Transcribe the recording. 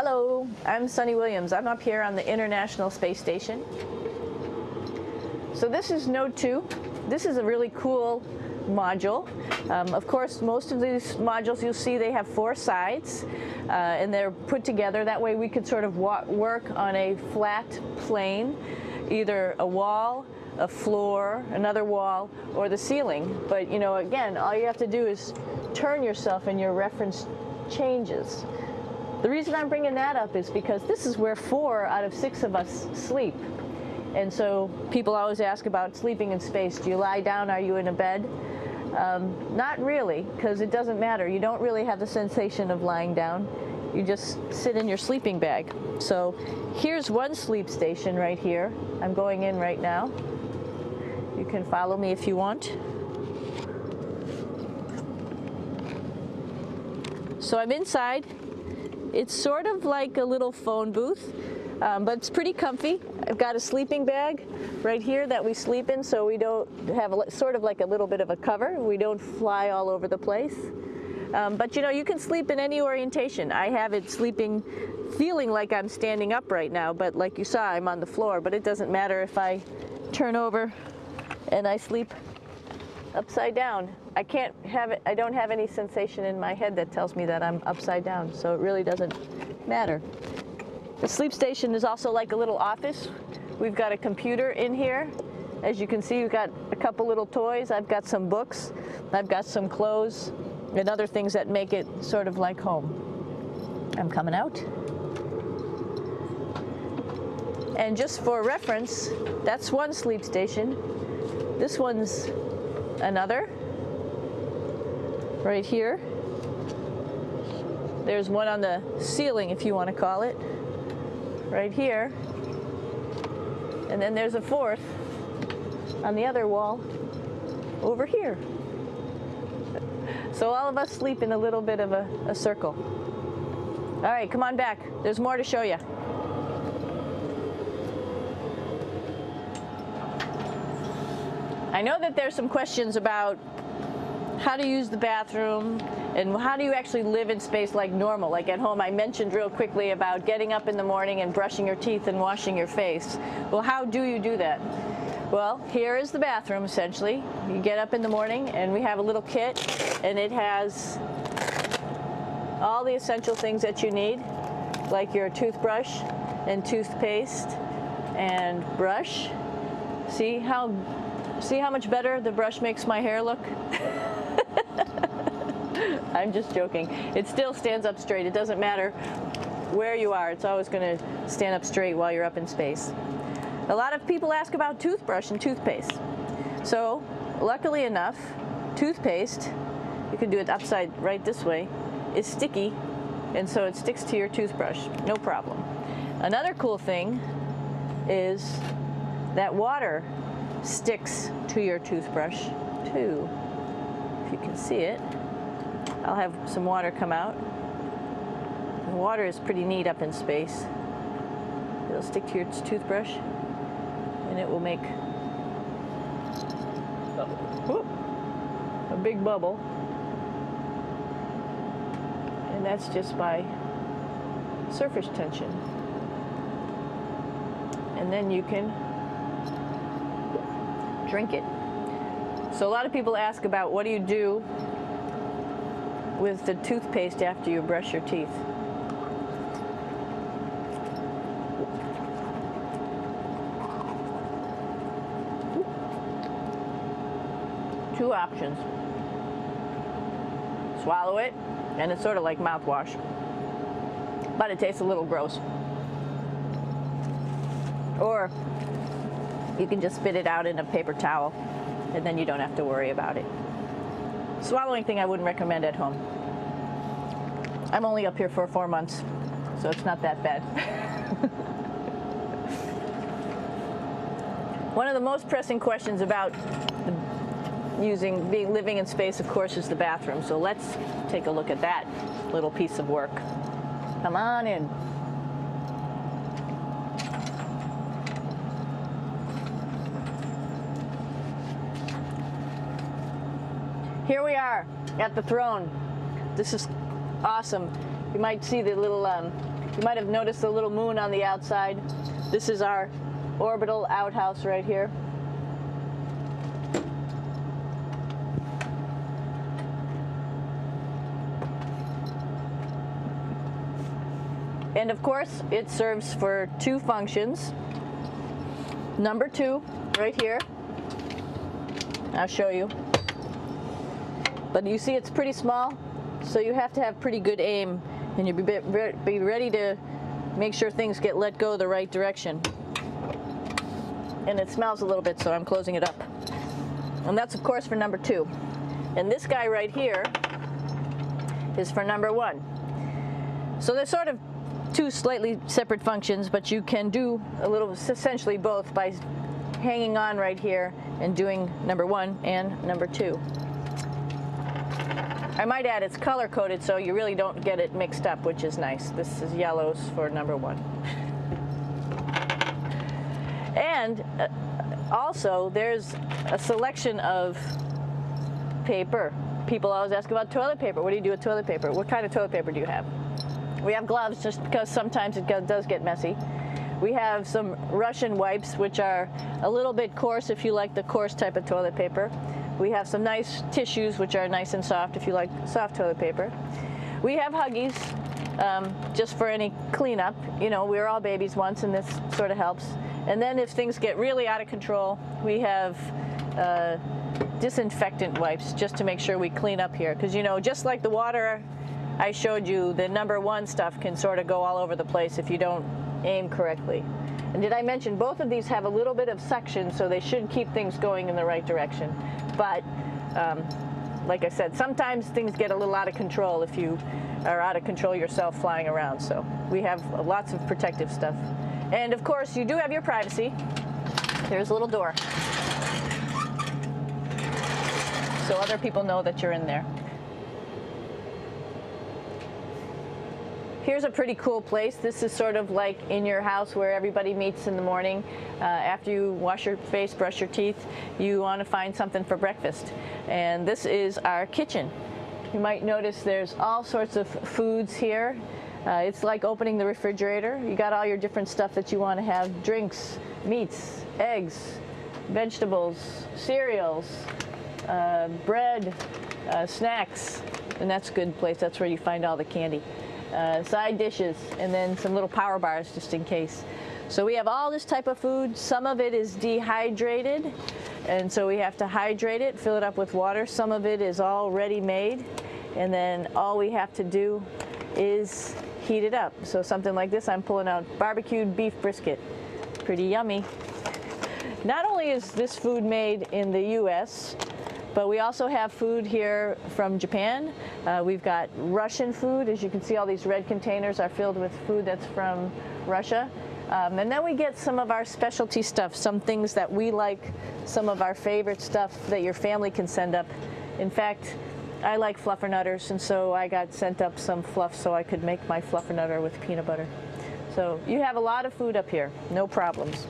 Hello, I'm Sunny Williams. I'm up here on the International Space Station. So this is Node 2. This is a really cool module. Of course, most of these modules you'll see they have 4 sides and they're put together. That way we could sort of work on a flat plane, either a wall, a floor, another wall, or the ceiling. But you know, again, all you have to do is turn yourself and your reference changes. The reason I'm bringing that up is because this is where 4 out of 6 of us sleep. And so people always ask about sleeping in space. Do you lie down? Are you in a bed? Not really, because it doesn't matter. You don't really have the sensation of lying down. You just sit in your sleeping bag. So here's one sleep station right here. I'm going in right now. You can follow me if you want. So I'm inside. It's sort of like a little phone booth, but it's pretty comfy. I've got a sleeping bag right here that we sleep in, so we don't have sort of like a little bit of a cover. We don't fly all over the place. But you know, you can sleep in any orientation. I have it sleeping, feeling like I'm standing up right now, but like you saw, I'm on the floor. But it doesn't matter if I turn over and I sleep upside down. I can't have it, I don't have any sensation in my head that tells me that I'm upside down, so it really doesn't matter. The sleep station is also like a little office. We've got a computer in here. As you can see, we've got a couple little toys. I've got some books. I've got some clothes and other things that make it sort of like home. I'm coming out. And just for reference, that's one sleep station. This one's another. Right here. There's one on the ceiling, if you want to call it, right here. And then there's a 4th on the other wall over here. So all of us sleep in a little bit of a circle. All right, come on back. There's more to show you. I know that there's some questions about how to use the bathroom and how do you actually live in space like normal, like at home. I mentioned real quickly about getting up in the morning and brushing your teeth and washing your face. Well, how do you do that? Well, here is the bathroom essentially. You get up in the morning and we have a little kit and it has all the essential things that you need, like your toothbrush and toothpaste and brush. See how much better the brush makes my hair look? I'm just joking. It still stands up straight. It doesn't matter where you are. It's always going to stand up straight while you're up in space. A lot of people ask about toothbrush and toothpaste. So, luckily enough, toothpaste, you can do it upside right this way, is sticky, and so it sticks to your toothbrush. No problem. Another cool thing is that water sticks to your toothbrush too. If you can see it, I'll have some water come out. The water is pretty neat up in space. It'll stick to your toothbrush and it will make a big bubble. And that's just by surface tension. And then you can drink it. So a lot of people ask about what do you do with the toothpaste after you brush your teeth. Two options. Swallow it, and it's sort of like mouthwash, but it tastes a little gross. Or you can just spit it out in a paper towel, and then you don't have to worry about it. Swallowing thing I wouldn't recommend at home. I'm only up here for 4 months, so it's not that bad. One of the most pressing questions about living in space, of course, is the bathroom. So let's take a look at that little piece of work. Come on in. Here we are at the throne. This is awesome. You might see the little You might have noticed the little moon on the outside. This is our orbital outhouse right here. And of course, it serves for two functions. Number two, right here. I'll show you. But you see it's pretty small, so you have to have pretty good aim, and you'll be ready to make sure things get let go the right direction. And it smells a little bit, so I'm closing it up. And that's, of course, for number two. And this guy right here is for number one. So they're sort of two slightly separate functions, but you can do a little, essentially both, by hanging on right here and doing number one and number two. I might add it's color coded, so you really don't get it mixed up, which is nice. This is yellows for number one. And also there's a selection of paper. People always ask about toilet paper. What do you do with toilet paper? What kind of toilet paper do you have? We have gloves, just because sometimes it does get messy. We have some Russian wipes, which are a little bit coarse if you like the coarse type of toilet paper. We have some nice tissues, which are nice and soft if you like soft toilet paper. We have Huggies, just for any cleanup. You know, we were all babies once, and this sort of helps. And then if things get really out of control, we have disinfectant wipes, just to make sure we clean up here. Because, you know, just like the water I showed you, the number one stuff can sort of go all over the place if you don't aim correctly. And did I mention both of these have a little bit of suction, so they should keep things going in the right direction. But like I said, sometimes things get a little out of control if you are out of control yourself flying around. So we have lots of protective stuff. And of course, you do have your privacy. There's a little door, so other people know that you're in there. Here's a pretty cool place. This is sort of like in your house where everybody meets in the morning. After you wash your face, brush your teeth, you want to find something for breakfast. And this is our kitchen. You might notice there's all sorts of foods here. It's like opening the refrigerator. You got all your different stuff that you want to have: drinks, meats, eggs, vegetables, cereals, bread, snacks. And that's a good place. That's where you find all the candy. Side dishes, and then some little power bars just in case. So we have all this type of food. Some of it is dehydrated, and so we have to hydrate it, fill it up with water. Some of it is already made, and then all we have to do is heat it up. So something like this, I'm pulling out barbecued beef brisket. Pretty yummy. Not only is this food made in the US, but we also have food here from Japan. We've got Russian food. As you can see, all these red containers are filled with food that's from Russia. And then we get some of our specialty stuff, some things that we like, some of our favorite stuff that your family can send up. In fact, I like fluffernutters, and so I got sent up some fluff so I could make my fluffernutter with peanut butter. So you have a lot of food up here, no problems.